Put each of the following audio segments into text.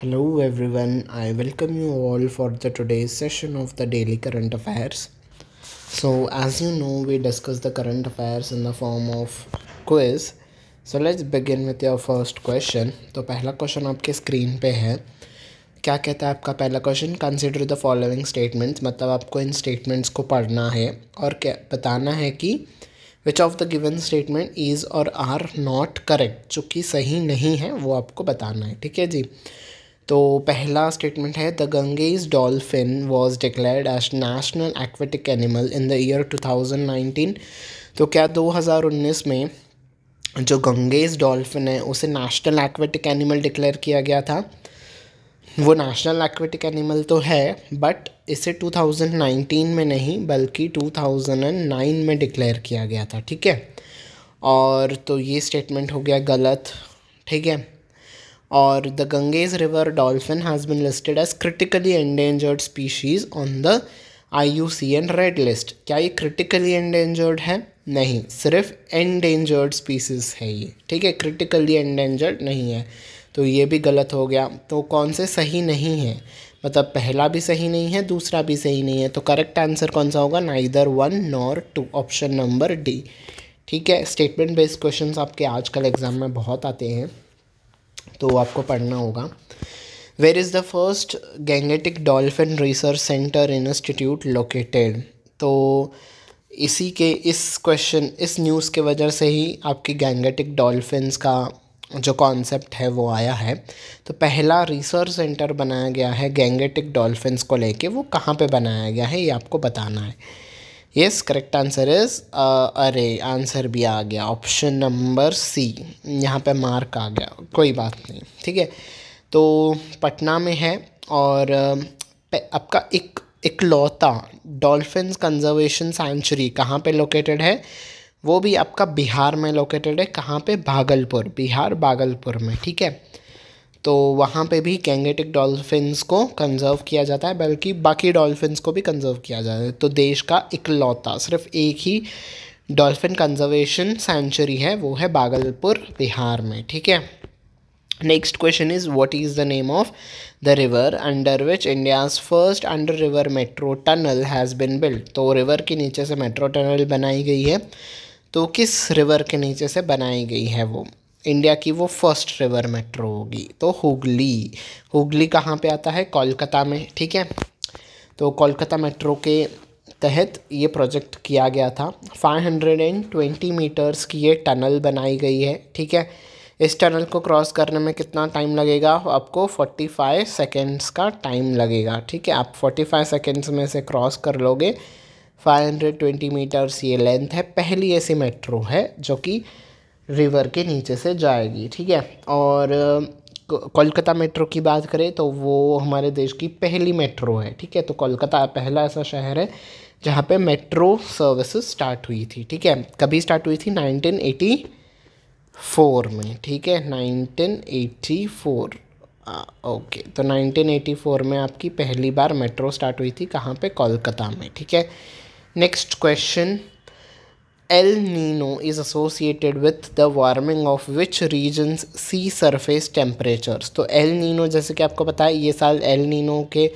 Hello everyone, I welcome you all for the today's session of the daily current affairs. So as you know, we discuss the current affairs in the form of quiz. So let's begin with your first question. तो पहला question आपके screen पे है. क्या कहता है आपका पहला question? Consider the following statements. मतलब आपको इन स्टेटमेंट्स को पढ़ना है और क्या बताना है कि which of the given statement is और आर नॉट करेक्ट. जो कि सही नहीं है वो आपको बताना है. ठीक है जी. तो पहला स्टेटमेंट है the Ganges dolphin was declared as national aquatic animal in the year 2019. तो क्या 2019 में जो गंगेज डॉल्फिन है उसे नेशनल एक्वेटिक एनिमल डिक्लेयर किया गया था. वो नेशनल एक्वेटिक एनिमल तो है बट इसे 2019 में नहीं बल्कि 2009 में डिक्लेयर किया गया था. ठीक है. और तो ये स्टेटमेंट हो गया गलत. ठीक है. और the Ganges river dolphin has been listed as critically endangered species on the IUCN red list. क्या ये क्रिटिकली एंडेंजर्ड है? नहीं, सिर्फ एंडेंजर्ड स्पीसीज़ है ये. ठीक है. क्रिटिकली एंडेंजर्ड नहीं है. तो ये भी गलत हो गया. तो कौन से सही नहीं है? मतलब पहला भी सही नहीं है, दूसरा भी सही नहीं है. तो करेक्ट आंसर कौन सा होगा? Neither 1 nor 2. Option number D. ठीक है. स्टेटमेंट बेस्ड क्वेश्चंस आपके आजकल एग्जाम में बहुत आते हैं तो आपको पढ़ना होगा. Where is the first Gangetic dolphin research centre institute located. तो इस न्यूज़ के वजह से ही आपकी गैंगेटिक डॉल्फिन्स का जो कॉन्सेप्ट है वो आया है. तो पहला रिसर्च सेंटर बनाया गया है गैंगेटिक डॉल्फिन्स को लेके. वो कहाँ पे बनाया गया है ये आपको बताना है. यस, करेक्ट आंसर इज़ अरे आंसर भी आ गया ऑप्शन नंबर सी. यहाँ पे मार्क आ गया, कोई बात नहीं. ठीक है. तो पटना में है और आपका इकलौता डॉल्फिन्स कंजर्वेशन सेंचुरी कहाँ पे लोकेटेड है? वो भी आपका बिहार में लोकेटेड है. कहाँ पे? भागलपुर. बिहार भागलपुर में. ठीक है. तो वहाँ पे भी गैंगेटिक डॉल्फिन्स को कंजर्व किया जाता है, बल्कि बाकी डॉल्फिन्स को भी कंजर्व किया जाता है. तो देश का इकलौता सिर्फ एक ही डॉल्फिन कंजर्वेशन सेंचुरी है, वो है भागलपुर बिहार में. ठीक है. Next question is what is the name of the river under which India's first under river metro tunnel has been built. तो रिवर के नीचे से मेट्रो टनल बनाई गई है. तो किस रिवर के नीचे से बनाई गई है वो? इंडिया की वो फर्स्ट रिवर मेट्रो होगी. तो हुगली. हुगली कहाँ पे आता है? कोलकाता में. ठीक है. तो कोलकाता मेट्रो के तहत ये प्रोजेक्ट किया गया था. 520 मीटर्स की ये टनल बनाई गई है. ठीक है. इस टनल को क्रॉस करने में कितना टाइम लगेगा? आपको 45 सेकेंड्स का टाइम लगेगा. ठीक है. आप 45 सेकेंड्स में से क्रॉस कर लोगे. 520 मीटर्स ये लेंथ है. पहली ऐसी मेट्रो है जो कि रिवर के नीचे से जाएगी. ठीक है. और कोलकाता मेट्रो की बात करें तो वो हमारे देश की पहली मेट्रो है. ठीक है. तो कोलकाता पहला ऐसा शहर है जहाँ पे मेट्रो सर्विसेज स्टार्ट हुई थी. ठीक है. कभी स्टार्ट हुई थी? 1984 में. ठीक है. 1984. ओके. तो 1984 में आपकी पहली बार मेट्रो स्टार्ट हुई थी. कहाँ पे? कोलकाता में. ठीक है. Next question. El Nino is associated with the warming of which regions sea surface temperatures. तो एल नीनो जैसे कि आपको पता है ये साल एल नीनो के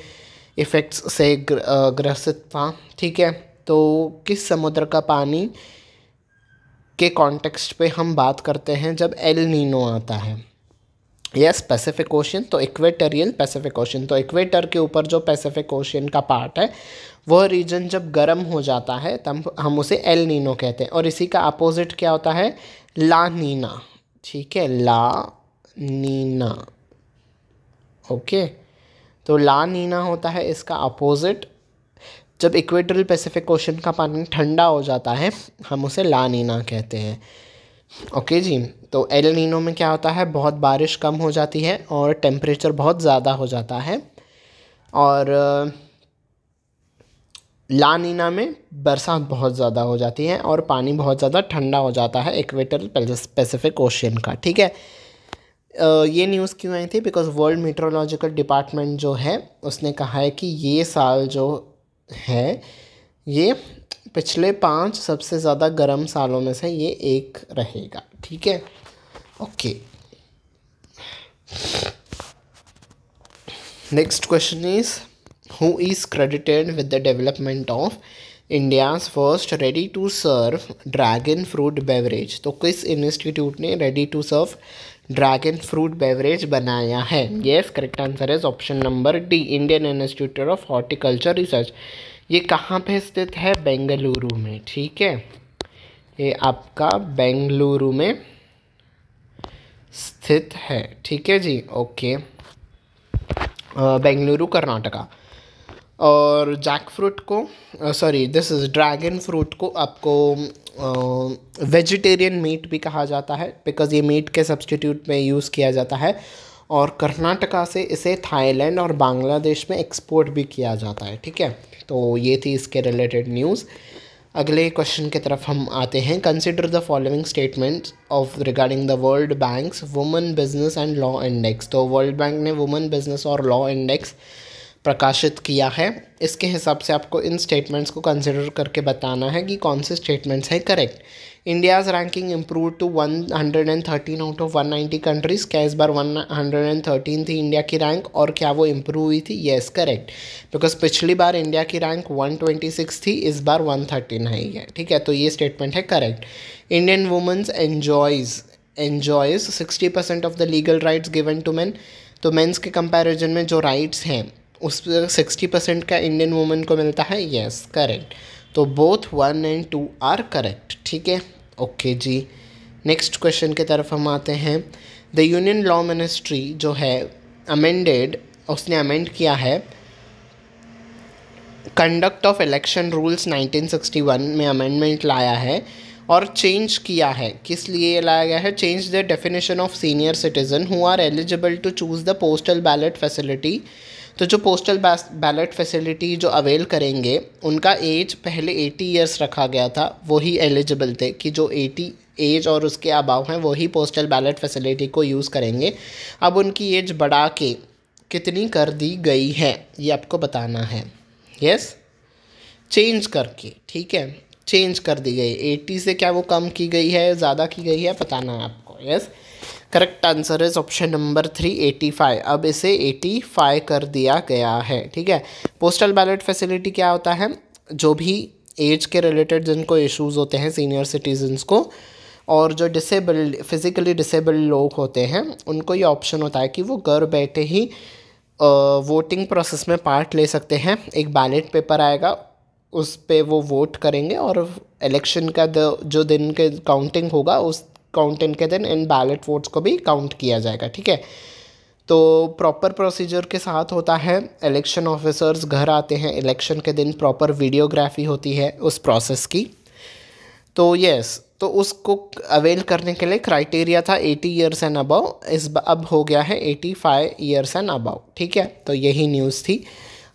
इफ़ेक्ट्स से ग्रसित था. ठीक है. तो किस समुद्र का पानी के कॉन्टेक्स्ट पे हम बात करते हैं जब एल नीनो आता है? Yes, Pacific ocean. तो इक्वेटोरियल पैसिफिक ओशन. तो इक्वेटर के ऊपर जो पैसिफिक ओशन का पार्ट है वह रीजन जब गर्म हो जाता है तब हम उसे एल नीनो कहते हैं. और इसी का अपोजिट क्या होता है? ला नीना. ठीक है. ला नीना. ओके. तो ला नीना होता है इसका अपोजिट. जब इक्वेटोरियल पैसिफिक ओशन का पानी ठंडा हो जाता है हम उसे ला नीना कहते हैं. ओके जी. तो एल नीनो में क्या होता है? बहुत बारिश कम हो जाती है और टेम्परेचर बहुत ज़्यादा हो जाता है. और ला नीना में बरसात बहुत ज़्यादा हो जाती है और पानी बहुत ज़्यादा ठंडा हो जाता है इक्वेटोरियल पैसिफिक ओशन का. ठीक है. ये न्यूज़ क्यों आई थी? बिकॉज वर्ल्ड मीटरोलॉजिकल डिपार्टमेंट जो है उसने कहा है कि ये साल जो है ये पिछले 5 सबसे ज़्यादा गर्म सालों में से ये एक रहेगा. ठीक है. Okay. Next question is who is credited with the development of India's first ready to serve dragon fruit beverage. तो किस इंस्टीट्यूट ने ready to serve dragon fruit beverage बनाया है? Yes, correct answer is option number D, Indian Institute of Horticulture Research. ये कहाँ पे स्थित है? बेंगलुरु में। ठीक है, ये आपका बेंगलुरु में स्थित है। ठीक है जी, ओके, बेंगलुरु कर्नाटका। और जैक फ्रूट को दिस इज़ ड्रैगन फ्रूट को आपको वेजिटेरियन मीट भी कहा जाता है, बिकॉज़ ये मीट के सब्स्टिट्यूट में यूज़ किया जाता है। और कर्नाटका से इसे थाईलैंड और बांग्लादेश में एक्सपोर्ट भी किया जाता है। ठीक है, तो ये थी इसके रिलेटेड न्यूज़। अगले क्वेश्चन की तरफ हम आते हैं। Consider the following statements of regarding the world banks women business and law index. तो वर्ल्ड बैंक ने वुमेन बिजनेस और लॉ इंडेक्स प्रकाशित किया है। इसके हिसाब से आपको इन स्टेटमेंट्स को कंसिडर करके बताना है कि कौन से स्टेटमेंट्स हैं correct. India's ranking improve to 113 out of 190 countries. क्या इस बार 113 थी इंडिया की रैंक, और क्या वो इम्प्रूव हुई थी? येस, करेक्ट, बिकॉज पिछली बार इंडिया की रैंक 126 थी, इस बार 139 है। ठीक है, तो ये स्टेटमेंट है correct. Indian womens enjoys 60% of the legal rights given to men. तो मेंस के कंपैरिजन में जो राइट्स हैं उस पर 60% का इंडियन वुमेन को मिलता है। येस, करेक्ट, तो बोथ 1 और 2 आर करेक्ट। ठीक है, ओके जी। नेक्स्ट क्वेश्चन की तरफ हम आते हैं। द यूनियन लॉ मिनिस्ट्री जो है उसने अमेंड किया है कंडक्ट ऑफ इलेक्शन रूल्स 1961 में अमेंडमेंट लाया है और चेंज किया है। किस लिए लाया गया है? Change the definition of senior citizen who are eligible to choose the postal ballot facility. तो जो पोस्टल बैलेट फैसिलिटी जो अवेल करेंगे उनका एज पहले 80 ईयर्स रखा गया था, वही एलिजिबल थे कि जो 80 एज और उसके अबाव हैं वही पोस्टल बैलेट फैसिलिटी को यूज़ करेंगे। अब उनकी एज बढ़ा के कितनी कर दी गई है ये आपको बताना है। यस, चेंज करके, ठीक है, चेंज कर दी गई। 80 से क्या वो कम की गई है, ज़्यादा की गई है, बताना है आपको। Yes, correct answer is option number 3, 85। अब इसे 85 कर दिया गया है। ठीक है, पोस्टल बैलेट फैसिलिटी क्या होता है? जो भी एज के रिलेटेड जिनको इश्यूज़ होते हैं सीनियर सिटीजन्स को, और जो फिज़िकली डिसेबल्ड लोग होते हैं उनको ये ऑप्शन होता है कि वो घर बैठे ही वोटिंग प्रोसेस में पार्ट ले सकते हैं। एक बैलेट पेपर आएगा, उस पे वो वोट करेंगे और इलेक्शन का जो दिन के काउंटिंग होगा उस काउंटिंग के दिन इन बैलेट वोट्स को भी काउंट किया जाएगा। ठीक है, तो प्रॉपर प्रोसीजर के साथ होता है। इलेक्शन ऑफिसर्स घर आते हैं इलेक्शन के दिन, प्रॉपर वीडियोग्राफी होती है उस प्रोसेस की। तो यस, तो उसको अवेल करने के लिए क्राइटेरिया था 80 ईयर्स एंड अबव, अब हो गया है 85 ईयर्स एंड अबव। ठीक है, तो यही न्यूज़ थी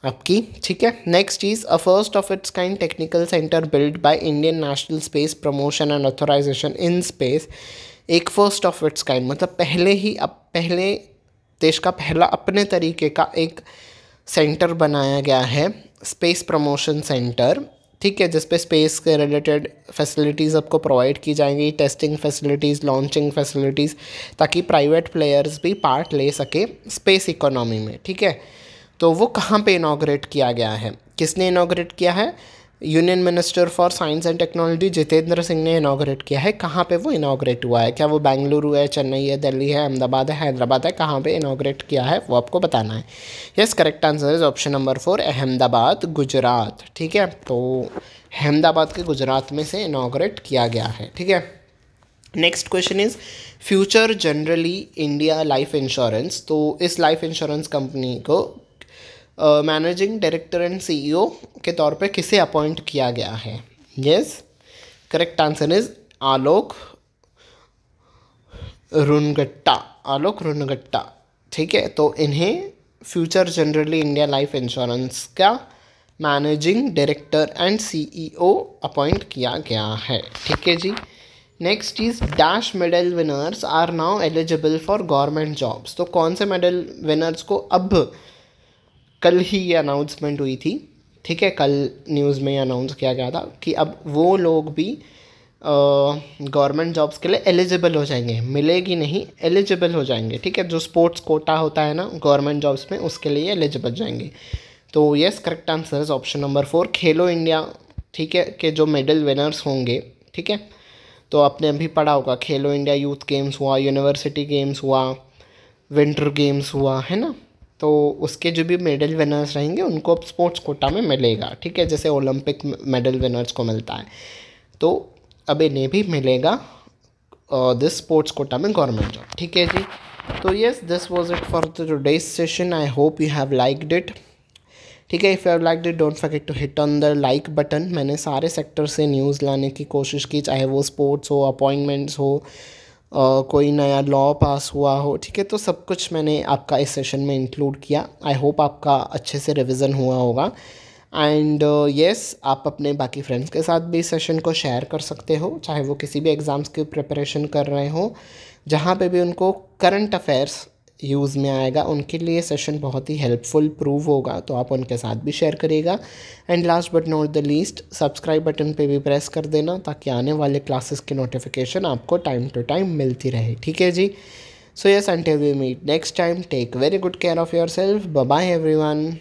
आपकी। ठीक है, next is a first of its kind technical centre build by Indian National Space Promotion and Authorization in space. एक फर्स्ट ऑफ इट्स काइंड मतलब पहले देश का पहला अपने तरीके का एक सेंटर बनाया गया है, स्पेस प्रमोशन सेंटर। ठीक है, जिस पे स्पेस के रिलेटेड फैसिलिटीज़ आपको प्रोवाइड की जाएंगी, टेस्टिंग फैसिलिटीज़, लॉन्चिंग फैसिलिटीज़, ताकि प्राइवेट प्लेयर्स भी पार्ट ले सके स्पेस इकोनॉमी में। ठीक है, तो वो कहाँ पे इनॉग्रेट किया गया है? किसने इनॉग्रेट किया है? Union minister for science and technology Jitendra Singh ने इनॉग्रेट किया है। कहाँ पे वो इनॉग्रेट हुआ है? क्या वो बेंगलुरु है, चेन्नई है, दिल्ली है, अहमदाबाद है, हैदराबाद है? कहाँ पे इनॉग्रेट किया है वो आपको बताना है। Yes, correct answer is option number 4, Ahmedabad, Gujarat. ठीक है, तो अहमदाबाद के गुजरात में से इनॉग्रेट किया गया है। ठीक है, next question is future Generali India life insurance. तो इस लाइफ इंश्योरेंस कंपनी को मैनेजिंग डायरेक्टर एंड सीईओ के तौर पे किसे अपॉइंट किया गया है? Yes, correct answer is Alok Rungta. ठीक है, तो इन्हें future Generali India life insurance का managing director and CEO appoint किया गया है। ठीक है जी, next is dash medal winners are now eligible for government jobs. तो कौन से मेडल विनर्स को अब कल ही ये अनाउंसमेंट हुई थी। ठीक है, कल न्यूज़ में अनाउंस किया गया था कि अब वो लोग भी गवर्नमेंट जॉब्स के लिए एलिजिबल हो जाएंगे, मिलेगी नहीं, एलिजिबल हो जाएंगे, ठीक है। जो स्पोर्ट्स कोटा होता है ना गवर्नमेंट जॉब्स में, उसके लिए एलिजिबल जाएंगे। तो yes, correct answer is option number 4, Khelo India, ठीक है, के जो मेडल विनर्स होंगे, ठीक है। तो आपने अभी पढ़ा होगा, खेलो इंडिया यूथ गेम्स हुआ, यूनिवर्सिटी गेम्स हुआ, विंटर गेम्स हुआ, है ना। तो उसके जो भी मेडल विनर्स रहेंगे उनको अब स्पोर्ट्स कोटा में मिलेगा, ठीक है, जैसे ओलंपिक मेडल विनर्स को मिलता है। तो अब इन्हें भी मिलेगा दिस स्पोर्ट्स कोटा में गवर्नमेंट जॉब, ठीक है जी। तो yes, this was it for the today's session. I hope you have liked it, ठीक है। If you have liked it, don't forget to hit on the like button. मैंने सारे sector से न्यूज़ लाने की कोशिश की, चाहे वो स्पोर्ट्स हो, अपॉइंटमेंट्स हो, कोई नया लॉ पास हुआ हो, ठीक है। तो सब कुछ मैंने आपका इस सेशन में इंक्लूड किया। आई होप आपका अच्छे से रिवीजन हुआ होगा। एंड येस, आप अपने बाकी फ्रेंड्स के साथ भी इस सेशन को शेयर कर सकते हो, चाहे वो किसी भी एग्ज़ाम्स की प्रिपरेशन कर रहे हो, जहाँ पे भी उनको करंट अफेयर्स यूज़ में आएगा, उनके लिए सेशन बहुत ही हेल्पफुल प्रूव होगा। तो आप उनके साथ भी शेयर करिएगा। And last but not the least, subscribe button पे भी प्रेस कर देना, ताकि आने वाले क्लासेस की नोटिफिकेशन आपको टाइम टू टाइम मिलती रहे, ठीक है जी। So yes, until we meet next time, take very good care of yourself. Bye bye everyone.